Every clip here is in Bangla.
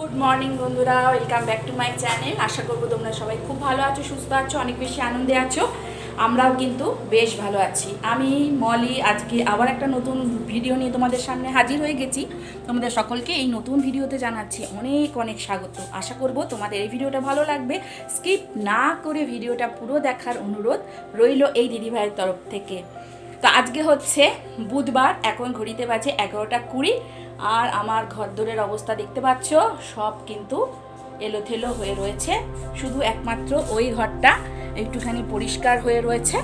গুড মর্নিং বন্ধুরা, welcome back to my channel. আশা করবো তোমরা সবাই খুব ভালো আছো, সুস্থ আছো, অনেক বেশি আনন্দে আছো। আমরাও কিন্তু বেশ ভালো আছি। আমি মলি আজকে আবার একটা নতুন ভিডিও নিয়ে তোমাদের সামনে হাজির হয়ে গেছি। তোমাদের সকলকে এই নতুন ভিডিওতে জানাচ্ছি অনেক অনেক স্বাগত। আশা করবো তোমাদের এই ভিডিওটা ভালো লাগবে। স্কিপ না করে ভিডিওটা পুরো দেখার অনুরোধ রইল এই দিদিভাইয়ের তরফ থেকে। তো আজকে হচ্ছে বুধবার, এখন ঘড়িতে বাজে 11টা 20। আর আমার ঘরদোরের অবস্থা দেখতে পাচ্ছ, সব কিন্তু এলোথেলো হয়ে রয়েছে। শুধু একমাত্র ওই ঘরটা একটুখানি পরিষ্কার হয়ে রয়েছে।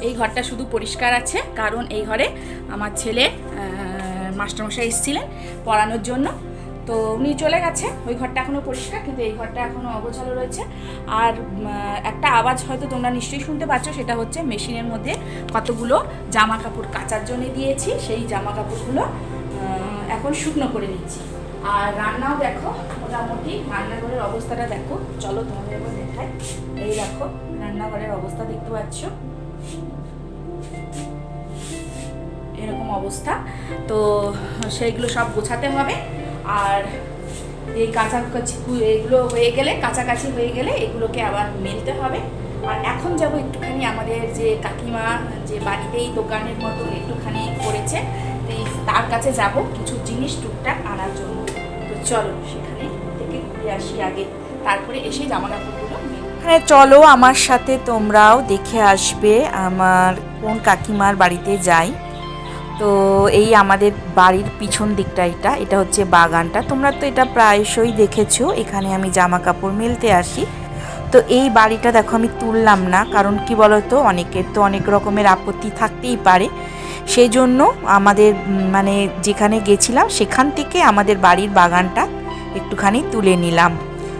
এই ঘরটা শুধু পরিষ্কার আছে, কারণ এই ঘরে আমার ছেলে মাস্টারমশাই এসেছিলেন পড়ানোর জন্য, তো উনি চলে গেছে। ওই ঘরটা এখনও পরিষ্কার, কিন্তু এই ঘরটা এখনও অগোছালো রয়েছে। আর একটা আওয়াজ হয়তো তোমরা নিশ্চয়ই শুনতে পাচ্ছ, সেটা হচ্ছে মেশিনের মধ্যে কতগুলো জামা কাপড় কাচার জন্য দিয়েছি, সেই জামা কাপড়গুলো এখন শুকনো করে নিচ্ছি। আর রান্নাও দেখো, মোটামুটি রান্নাঘরের অবস্থাটা দেখো, চলো তোমাদের এবার দেখাই। এই দেখো রান্নাঘরের অবস্থা দেখতে পাচ্ছ, এরকম অবস্থা। তো সেইগুলো সব গোছাতে হবে। আর এই কাছাকাছি এগুলো হয়ে গেলে, কাছাকাছি হয়ে গেলে এগুলোকে আবার মেলতে হবে। আর এখন যাব একটুখানি আমাদের যে কাকিমা যে বাড়িতেই দোকানের মতো একটুখানি করেছে, তার কাছে যাব কিছু জিনিস টুকটাক আনার জন্য। তো চলো সেখানে থেকে ঘুরে আসি আগে, তারপরে এসে জামা কাপড়গুলো হ্যাঁ চলো আমার সাথে, তোমরাও দেখে আসবে আমার কোন কাকিমার বাড়িতে যাই। তো এই আমাদের বাড়ির পিছন দিকটা, এটা হচ্ছে বাগানটা। তোমরা তো এটা প্রায়শই দেখেছো, এখানে আমি জামা কাপড় মেলতে আসি। তো এই বাড়িটা দেখো আমি তুললাম না, কারণ কি বলতো, অনেকের তো অনেক রকমের আপত্তি থাকতেই পারে। সেই জন্য আমাদের মানে যেখানে গেছিলাম সেখান থেকে আমাদের বাড়ির বাগানটা একটুখানি তুলে নিলাম।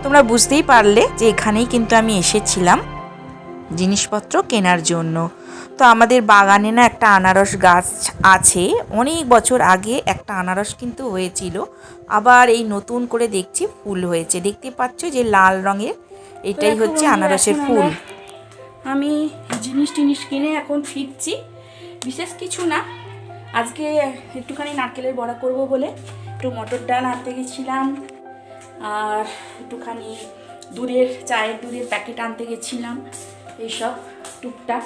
তোমরা বুঝতেই পারলে যে এখানেই কিন্তু আমি এসেছিলাম জিনিসপত্র কেনার জন্য। তো আমাদের বাগানে না একটা আনারস গাছ আছে, অনেক বছর আগে একটা আনারস কিন্তু হয়েছিল, আবার এই নতুন করে দেখছি ফুল হয়েছে। দেখতে পাচ্ছ যে লাল রঙের, এটাই হচ্ছে আনারসের ফুল। আমি জিনিস কিনে এখন ফিরছি, বিশেষ কিছু না। আজকে একটুখানি নারকেলের বড়া করব বলে একটু মটর ডাল আনতে গেছিলাম, আর একটুখানি চায়ের দুধের প্যাকেট আনতে গেছিলাম, এইসব টুকটাক।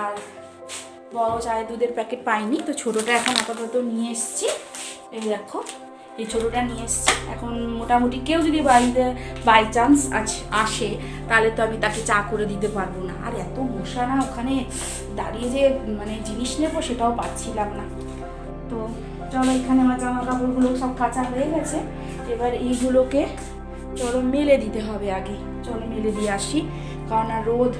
আর বড় চায়ের দুধের প্যাকেট পাইনি, তো ছোটোটা এখন আপাতত নিয়ে এসেছি। এই দেখো, এই ছোটোটা নিয়ে এসেছি। এখন মোটামুটি কেউ যদি বাড়িতে বাই চান্স আসে, তাহলে তো আমি তাকে চা করে দিতে পারবো না। আর এত মশা না, ওখানে দাঁড়িয়ে যে মানে জিনিস নেবো সেটাও পাচ্ছিলাম না। তো চলো, এখানে আমার জামা কাপড়গুলো সব কাঁচা হয়ে গেছে, এবার এইগুলোকে চলো মেলে দিতে হবে আগে। চলো মেলে দিয়ে আসি, কারণ আর রোদ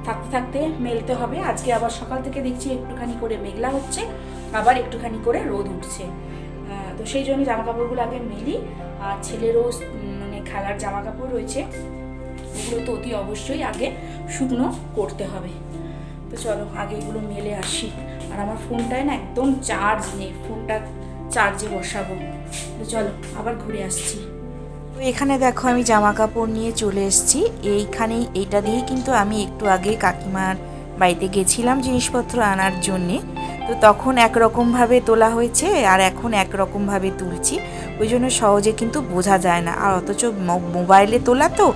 থাকতে থাকতে মেলতে হবে। আজকে আবার সকাল থেকে দেখছি একটুখানি করে মেঘলা হচ্ছে, আবার একটুখানি করে রোদ উঠছে। তো সেই জন্য জামা কাপড়গুলো আগে মেলি। আর ছেলেরও মানে খেলার জামা কাপড় রয়েছে, ওগুলো তো অতি অবশ্যই আগে শুকনো করতে হবে। তো চলো আগে এগুলো মেলে আসি। আর আমার ফোনটায় না একদম চার্জ নেই, ফোনটা চার্জে বসাবো। তো চলো আবার ঘুরে আসছি। তো এখানে দেখো আমি জামা কাপড় নিয়ে চলে এসেছি। এইখানেই এইটা দিয়ে কিন্তু আমি একটু আগে কাকিমার বাড়িতে গেছিলাম জিনিসপত্র আনার জন্যে। তো তখন একরকমভাবে তোলা হয়েছে, আর এখন একরকমভাবে তুলছি, ওই জন্য সহজে কিন্তু বোঝা যায় না। আর অথচ মোবাইলে তোলা তো,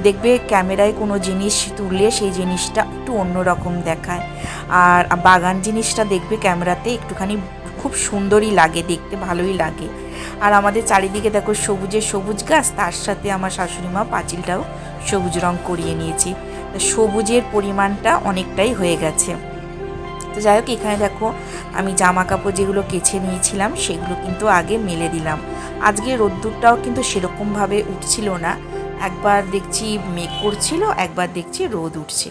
দেখবে ক্যামেরায় কোনো জিনিস তুললে সেই জিনিসটা একটু অন্যরকম দেখায়। আর বাগান জিনিসটা দেখবে ক্যামেরাতে একটুখানি খুব সুন্দরই লাগে, দেখতে ভালোই লাগে। আর আমাদের চারিদিকে দেখো সবুজ গাছ, তার সাথে আমার শাশুড়ি মা পাঁচিলটাও সবুজ রং করিয়ে নিয়েছি। সবুজের পরিমাণটা অনেকটাই হয়ে গেছে। তো যাই হোক, এখানে দেখো আমি জামা কাপড় যেগুলো কেচে নিয়েছিলাম সেগুলো কিন্তু আগে মেলে দিলাম। আজকে রোদ্দুরটাও কিন্তু সেরকমভাবে উঠছিল না, একবার দেখছি মেঘ করছিল, একবার দেখছি রোদ উঠছে।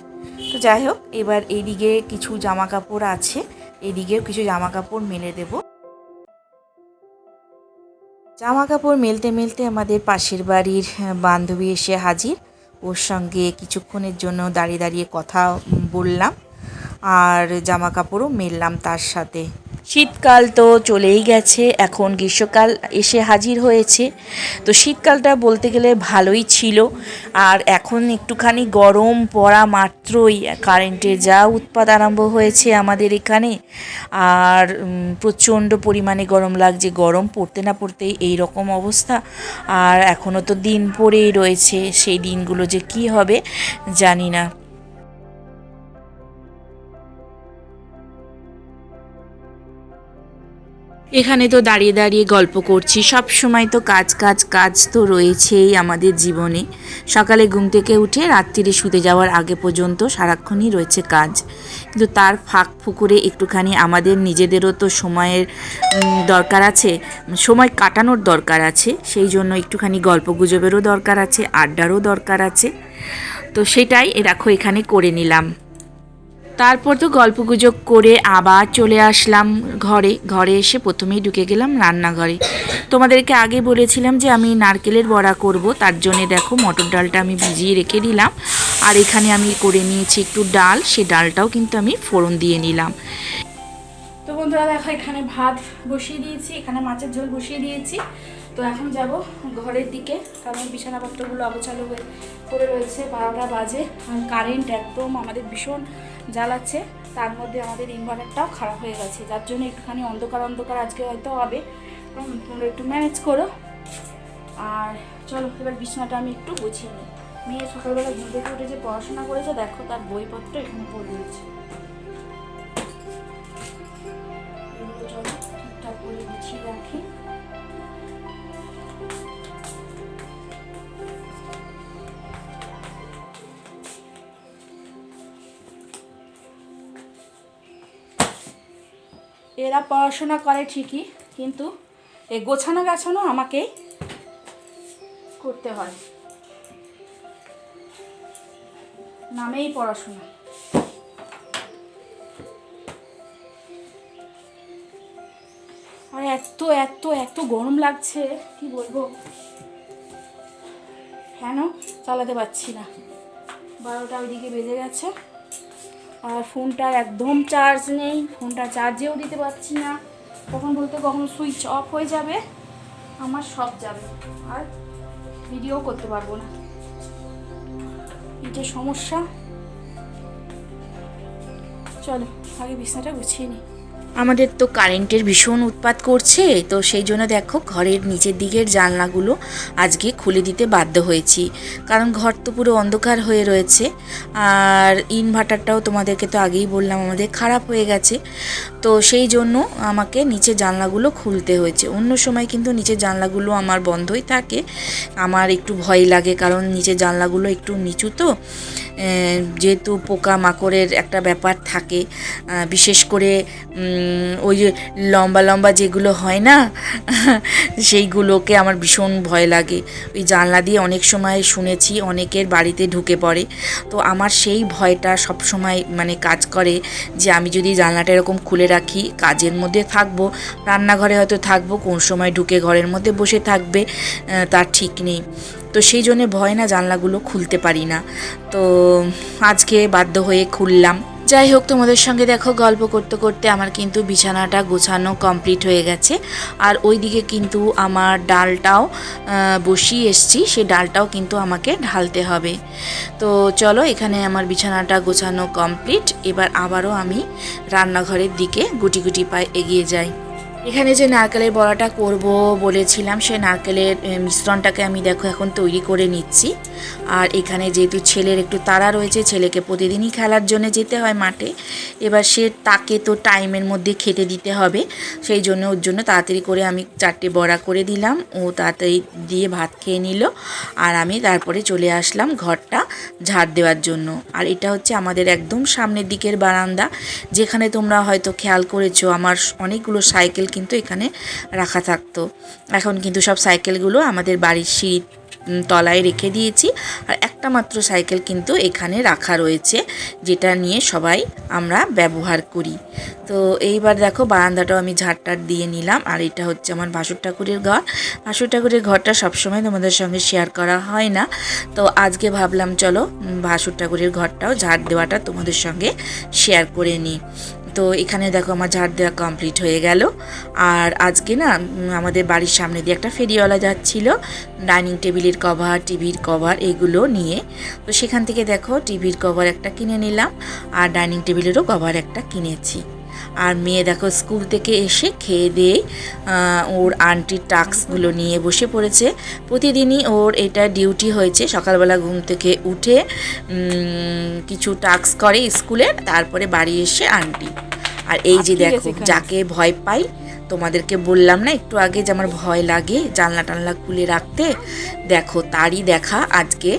তো যাই হোক, এবার এইদিকে কিছু জামা কাপড় আছে, এইদিকেও কিছু জামা কাপড় মেলে দেবো। জামা কাপড় মেলতে মেলতে আমাদের পাশের বাড়ির বান্ধবী এসে হাজির। ওর সঙ্গে কিছুক্ষণের জন্য দাঁড়িয়ে দাঁড়িয়ে কথা বললাম, আর জামা কাপড়ও মেললাম তার সাথে। শীতকাল তো চলেই গেছে, এখন গ্রীষ্মকাল এসে হাজির হয়েছে। তো শীতকালটা বলতে গেলে ভালোই ছিল, আর এখন একটুখানি গরম পড়া মাত্রই কারেন্টের যা উৎপাত আরম্ভ হয়েছে আমাদের এখানে। আর প্রচণ্ড পরিমাণে গরম লাগছে, গরম পড়তে না পড়তেই এই রকম অবস্থা। আর এখনও তো দিন পড়েই রয়েছে, সেই দিনগুলো যে কি হবে জানি না। এখানে তো দাঁড়িয়ে দাঁড়িয়ে গল্প করছি, সব সময় তো কাজ কাজ কাজ তো রয়েছেই আমাদের জীবনে। সকালে ঘুম থেকে উঠে রাত্রিরে শুতে যাওয়ার আগে পর্যন্ত সারাক্ষণই রয়েছে কাজ, কিন্তু তার ফাঁক ফুকুরে একটুখানি আমাদের নিজেদেরও তো সময়ের দরকার আছে, সময় কাটানোর দরকার আছে। সেই জন্য একটুখানি গল্প গুজবেরও দরকার আছে, আড্ডারও দরকার আছে। তো সেটাই দেখো এখানে করে নিলাম। তারপর তো গল্পগুজব করে আবার চলে আসলাম ঘরে এসে প্রথমেই ঢুকে গেলাম রান্নাঘরে। তোমাদেরকে আগে বলেছিলাম যে আমি নারকেলের বড়া করব, তার জন্যে দেখো মটর ডালটা আমি ভিজিয়ে রেখে দিলাম। আর এখানে আমি করে নিয়েছি একটু ডাল, সেই ডালটাও কিন্তু আমি ফোড়ন দিয়ে নিলাম। তো বন্ধুরা দেখো এখানে ভাত বসিয়ে দিয়েছি, এখানে মাছের ঝোল বসিয়ে দিয়েছি। তো এখন যাব ঘরের দিকে, কারণ বিছানাপত্রগুলো অগোছালো হয়ে পড়ে রয়েছে। 12টা বাজে, আর কারেন্ট একদম আমাদের ভীষণ জ্বালাচ্ছে। তার মধ্যে আমাদের ইনভার্টারটাও খারাপ হয়ে গেছে, যার জন্য একটুখানি অন্ধকার আজকে হয়তো হবে। তোমরা একটু ম্যানেজ করো। আর চলো এবার বিছানাটা আমি একটু গুছিয়ে নিই। মেয়ে সকালবেলা ঘুম থেকে উঠে যে পড়াশোনা করেছে দেখো, তার বইপত্র এখানে পড়ে রয়েছে। এগুলো চলো ঠিকঠাক করে গুছিয়ে রাখি। এরা পড়াশোনা করে ঠিকই, কিন্তু এই গোছানো গাছানো আমাকেই করতে হয়, নামেই পড়াশোনা। আর এত এত এত গরম লাগছে কি বলবো, ফ্যানও চালাতে পারছি না। 12টা ওইদিকে বেজে গেছে, আর ফোনটার একদম চার্জ নেই, ফোনটা চার্জেও দিতে পারছি না। কখন বলতে কখন সুইচ অফ হয়ে যাবে, আমার সব যাবে, আর ভিডিও করতে পারবো না। এই যে সমস্যা। চলো আগে বিছানাটা গুছিয়ে নিই। আমাদের তো কারেন্টের ভীষণ উৎপাত করছে, তো সেই জন্য দেখো ঘরের নিচের দিকের জানলাগুলো আজকে খুলে দিতে বাধ্য হয়েছি, কারণ ঘর তো পুরো অন্ধকার হয়ে রয়েছে। আর ইনভার্টারটাও তোমাদেরকে তো আগেই বললাম আমাদের খারাপ হয়ে গেছে, তো সেই জন্য আমাকে নিচের জানলাগুলো খুলতে হয়েছে। অন্য সময় কিন্তু নিচের জানলাগুলো আমার বন্ধই থাকে, আমার একটু ভয় লাগে, কারণ নিচের জানলাগুলো একটু নিচু তো, যেহেতু পোকা মাকড়ের একটা ব্যাপার থাকে, বিশেষ করে ওই যে লম্বা লম্বা যেগুলো হয় না সেইগুলোকে আমার ভীষণ ভয় লাগে। ওই জানলা দিয়ে অনেক সময় শুনেছি অনেকের বাড়িতে ঢুকে পড়ে, তো আমার সেই ভয়টা সব সময় মানে কাজ করে যে আমি যদি জানলাটা এরকম খুলে রাখি, কাজের মধ্যে থাকবো, রান্নাঘরে হয়তো থাকবো, কোন সময় ঢুকে ঘরের মধ্যে বসে থাকবে তার ঠিক নেই। তো সেই জন্যে ভয় না জানলাগুলো খুলতে পারি না, তো আজকে বাধ্য হয়ে খুললাম। যাই হোক, তোমাদের সঙ্গে দেখো গল্প করতে করতে আমার কিন্তু বিছানাটা গোছানো কমপ্লিট হয়ে গেছে। আর ওইদিকে কিন্তু আমার ডালটাও বসিয়ে এসছি, সেই ডালটাও কিন্তু আমাকে ঢালতে হবে। তো চলো এখানে আমার বিছানাটা গোছানো কমপ্লিট, এবার আবারও আমি রান্নাঘরের দিকে গুটি গুটি পায়ে এগিয়ে যাই। এখানে যে নারকেলের বড়াটা করব বলেছিলাম, সেই নারকেলের মিশ্রণটাকে আমি দেখো এখন তৈরি করে নিচ্ছি। আর এখানে যেহেতু ছেলের একটু তাড়া রয়েছে, ছেলেকে প্রতিদিনই খেলার জন্য যেতে হয় মাঠে, এবার তাকে তো টাইমের মধ্যে খেতে দিতে হবে, সেই জন্য ওর জন্য তাড়াতাড়ি করে আমি 4টে বড়া করে দিলাম, ও তাড়াতাড়ি দিয়ে ভাত খেয়ে নিল। আর আমি তারপরে চলে আসলাম ঘরটা ঝাড় দেওয়ার জন্য। আর এটা হচ্ছে আমাদের একদম সামনের দিকের বারান্দা, যেখানে তোমরা হয়তো খেয়াল করেছো আমার অনেকগুলো সাইকেল কিন্তু এখানে রাখা থাকতো। এখন কিন্তু সব সাইকেলগুলো আমাদের বাড়ির সিঁড়ির তলায় রেখে দিয়েছি, আর একটা মাত্র সাইকেল কিন্তু এখানে রাখা রয়েছে, যেটা নিয়ে সবাই আমরা ব্যবহার করি। তো এইবার দেখো বারান্দাটাও আমি ঝাড়টার দিয়ে নিলাম। আর এটা হচ্ছে আমার ভাসুর ঠাকুরের ঘর। ভাসুর ঠাকুরের ঘরটা সবসময় তোমাদের সঙ্গে শেয়ার করা হয় না, তো আজকে ভাবলাম চলো ভাসুর ঠাকুরের ঘরটাও ঝাড় দেওয়াটা তোমাদের সঙ্গে শেয়ার করে নিই। তো এখানে দেখো আমার ঝাড় দেওয়া কমপ্লিট হয়ে গেল। আর আজকে না আমাদের বাড়ির সামনে দিয়ে একটা ফেরিওয়ালা যাচ্ছিল ডাইনিং টেবিলের কভার, টিভির কভার এগুলো নিয়ে। তো সেখান থেকে দেখো টিভির কভার একটা কিনে নিলাম আর ডাইনিং টেবিলেরও কভার একটা কিনেছি। আর মেয়ে দেখো স্কুল থেকে এসে খেয়ে দিয়ে ওর আন্টির টাস্কগুলো নিয়ে বসে পড়েছে। প্রতিদিনই ওর এটা ডিউটি হয়েছে, সকালবেলা ঘুম থেকে উঠে কিছু টাস্ক করে স্কুলের, তারপরে বাড়ি এসে আন্টি। আর এই যে দেখো যাকে ভয় পাই, তোমাদেরকে বললাম না একটু আগে যে আমার ভয় লাগে জানলা টানলা খুলে রাখতে, দেখো তারই দেখা আজকে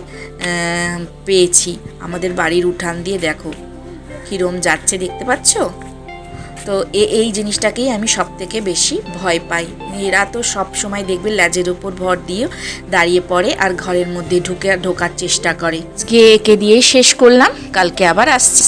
পেয়েছি। আমাদের বাড়ির উঠান দিয়ে দেখো কিরম যাচ্ছে, দেখতে পাচ্ছ? তো এই জিনিসটাকেই আমি সব থেকে বেশি ভয় পাই। এরা তো সব সময় দেখবে লেজের উপর ভর দিয়ে দাঁড়িয়ে পড়ে আর ঘরের মধ্যে ঢোকার চেষ্টা করে। আজকে একে দিয়ে শেষ করলাম, কালকে আবার আসছি।